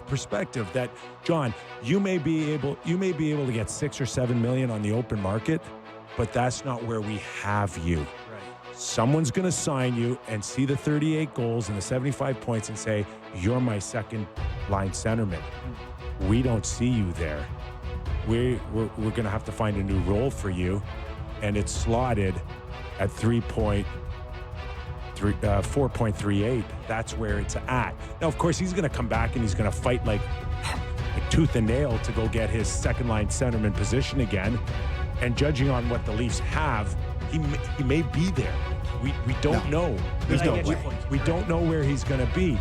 perspective that, John, you may be able to get 6 or 7 million on the open market, but that's not where we have you. Right. Someone's going to sign you and see the 38 goals and the 75 points and say, you're my second line centerman. We don't see you there. We're going to have to find a new role for you, and it's slotted at 4.38. That's where it's at. Now, of course, he's going to come back and he's going to fight like tooth and nail to go get his second line centerman position again. And judging on what the Leafs have, he may be there. We don't know. We don't know where he's going to be.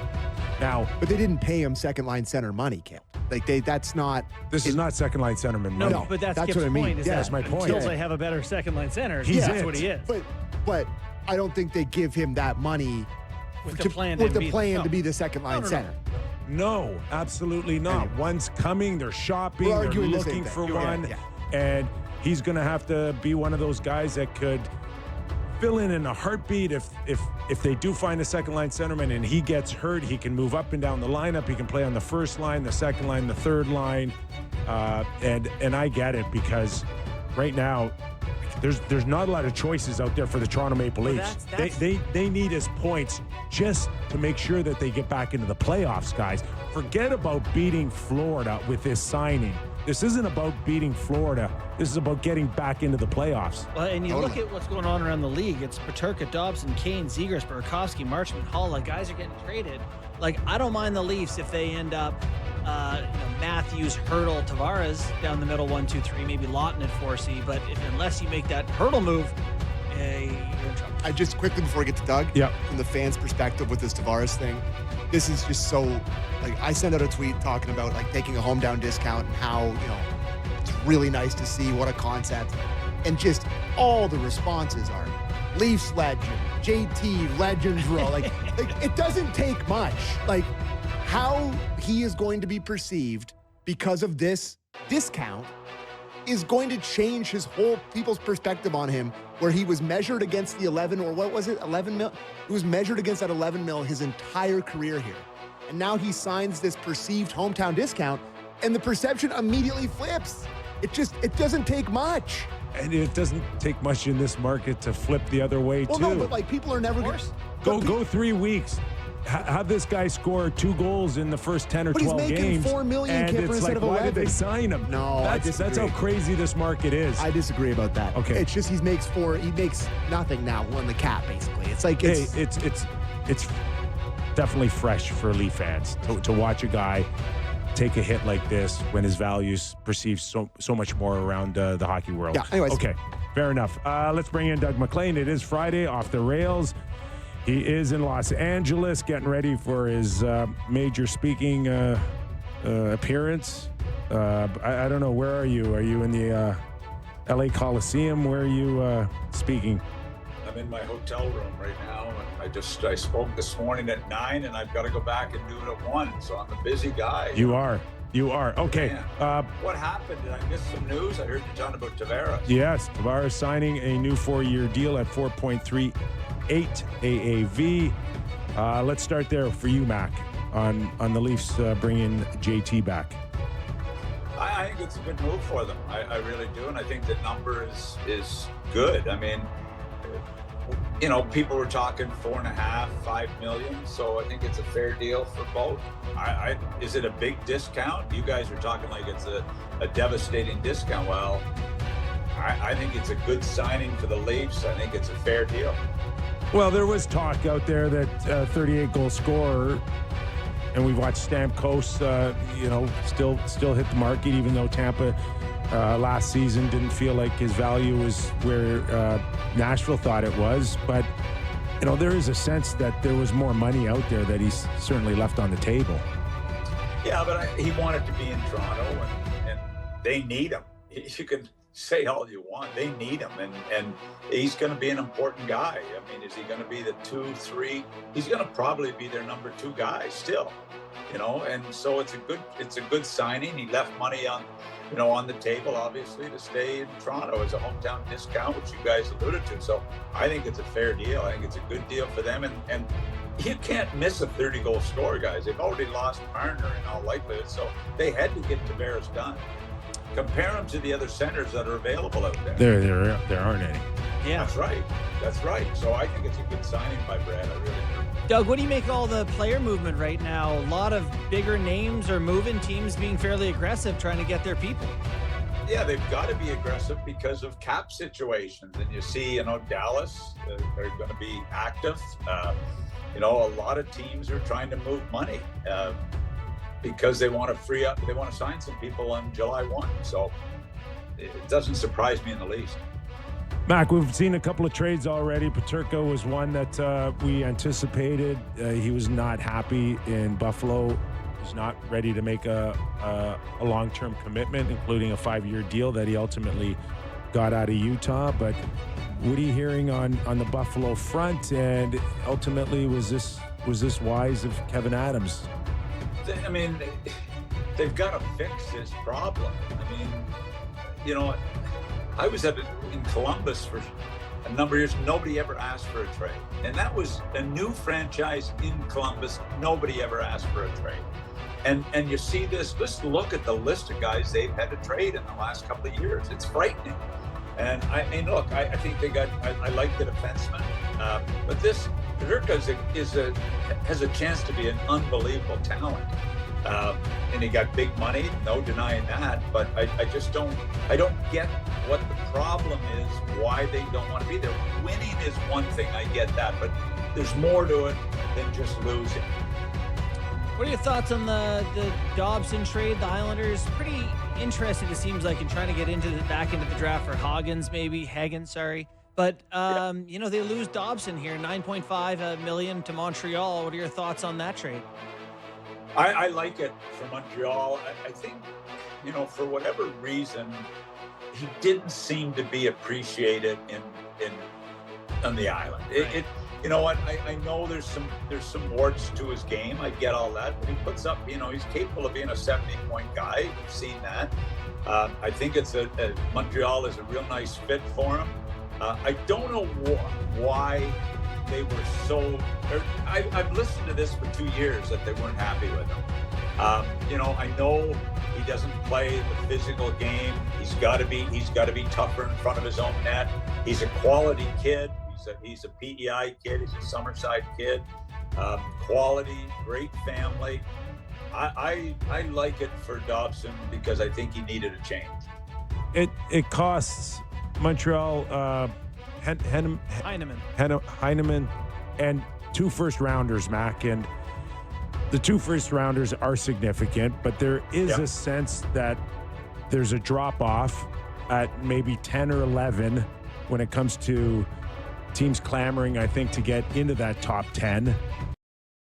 Now, but they didn't pay him second line center money, Kim. Like that's not. This is not second line centerman money. No, but that's Kip's what I mean. point. Is that's my point. Until they have a better second line center, He's that's what he is. But I don't think they give him that money with the plan to be the second line center. No, absolutely not. Anyway. One's coming. They're shopping. They're looking for one. Yeah. And he's going to have to be one of those guys that could fill in a heartbeat. If they do find a second line centerman and he gets hurt, he can move up and down the lineup. He can play on the first line, the second line, the third line. And I get it, because right now there's not a lot of choices out there for the Toronto Maple Leafs. They need his points just to make sure that they get back into the playoffs, guys. Forget about beating Florida with this signing. This isn't about beating Florida. This is about getting back into the playoffs. Well, and you look at what's going on around the league. It's Peterka, Dobson, Kane, Zegras, Burakovsky, Marchment, Hall. Like, guys are getting traded. Like, I don't mind the Leafs if they end up, Matthews, Hurdle, Tavares down the middle, 1, 2, 3, maybe Lawton at 4C. But unless you make that Hurdle move, you're in trouble. I just quickly, before I get to Doug, from the fans' perspective with this Tavares thing, this is just so, like, I sent out a tweet talking about, like, taking a hometown discount and how, it's really nice to see, what a concept. And just all the responses are Leafs legend, JT Legends row. Like it doesn't take much. Like, how he is going to be perceived because of this discount is going to change his whole people's perspective on him, where he was measured against the 11, or what was it, 11 mil? He was measured against that 11 mil his entire career here. And now he signs this perceived hometown discount, and the perception immediately flips. It doesn't take much. And it doesn't take much in this market to flip the other way, well, too. No, but, like, people are never going to... Go 3 weeks. Have this guy score 2 goals in the first 10 or 12 games. But he's making $4 million, Kipper, instead of 11. Why did they sign him? No, that's how crazy this market is. I disagree about that. Okay. It's just he makes nothing now on the cap, basically. It's like it's definitely fresh for Leaf fans to watch a guy take a hit like this when his value's perceived so much more around the hockey world. Yeah, anyways. Okay, fair enough. Let's bring in Doug MacLean. It is Friday, off the rails. He is in Los Angeles getting ready for his major speaking appearance. I don't know, where are you? Are you in the LA Coliseum? Where are you speaking? I'm in my hotel room right now, and I spoke this morning at 9, and I've got to go back and do it at 1, so I'm a busy guy. You are. Okay. What happened? Did I miss some news? I heard you talking about Tavares. Yes, Tavares signing a new 4-year deal at 4.38 AAV. Let's start there for you, Mac, on the Leafs bringing JT back. I think it's a good move for them. I really do, and I think the number is good. I mean, people were talking 4.5, 5 million, so I think it's a fair deal for both. Is it a big discount? You guys are talking like it's a devastating discount. Well, I think it's a good signing for the Leafs. I think it's a fair deal. Well, there was talk out there that 38-goal scorer, and we watched Stamkos, still hit the market, even though Tampa last season didn't feel like his value was where Nashville thought it was. But, there is a sense that there was more money out there that he's certainly left on the table. Yeah, but he wanted to be in Toronto, and they need him. You can say all you want. They need him, and he's going to be an important guy. I mean, is he going to be the 2, 3? He's going to probably be their number 2 guy still, and so it's a good signing. He left money on the table, obviously, to stay in Toronto as a hometown discount, which you guys alluded to. So I think it's a fair deal. I think it's a good deal for them. And you can't miss a 30-goal scorer, guys. They've already lost Marner in all likelihood, so they had to get Tavares done. Compare him to the other centers that are available out there. There aren't any. Yeah. That's right. So I think it's a good signing by Brad. I really do. Doug, what do you make of all the player movement right now? A lot of bigger names are moving, teams being fairly aggressive, trying to get their people. Yeah, they've got to be aggressive because of cap situations. And you see, Dallas, they're going to be active. A lot of teams are trying to move money because they want to free up. They want to sign some people on July 1. So it doesn't surprise me in the least. Mac, we've seen a couple of trades already. Peterka was one that we anticipated. He was not happy in Buffalo. He's not ready to make a long-term commitment, including a 5-year deal that he ultimately got out of Utah. But what are you hearing on the Buffalo front? And ultimately, was this wise of Kevin Adams? I mean, they've got to fix his problem. I mean, I was in Columbus for a number of years. Nobody ever asked for a trade. And that was a new franchise in Columbus. Nobody ever asked for a trade. And you see this, just look at the list of guys they've had to trade in the last couple of years. It's frightening. And I think they got, I like the defenseman. But this, Peterka has a chance to be an unbelievable talent. And he got big money, no denying that. But I don't get what the problem is, why they don't want to be there. Winning is one thing, I get that. But there's more to it than just losing. What are your thoughts on the Dobson trade? The Islanders pretty interested, it seems like, in trying to get back into the draft for Hagens. But they lose Dobson here, $9.5 million to Montreal. What are your thoughts on that trade? I like it for Montreal. I think, for whatever reason, he didn't seem to be appreciated on the island. Right. You know what? I know there's some warts to his game. I get all that, but he puts up. He's capable of being a 70-point guy. We've seen that. I think Montreal is a real nice fit for him. I don't know why they were so. I've listened to this for 2 years that they weren't happy with him. I know he doesn't play the physical game. He's got to be tougher in front of his own net. He's a quality kid. He's a PEI kid. He's a Summerside kid. Quality, great family. I like it for Dobson because I think he needed a change. It costs Montreal Heineman and 2 first-rounders, Mac. And the 2 first-rounders are significant, but there is a sense that there's a drop-off at maybe 10 or 11 when it comes to teams clamoring, I think, to get into that top 10.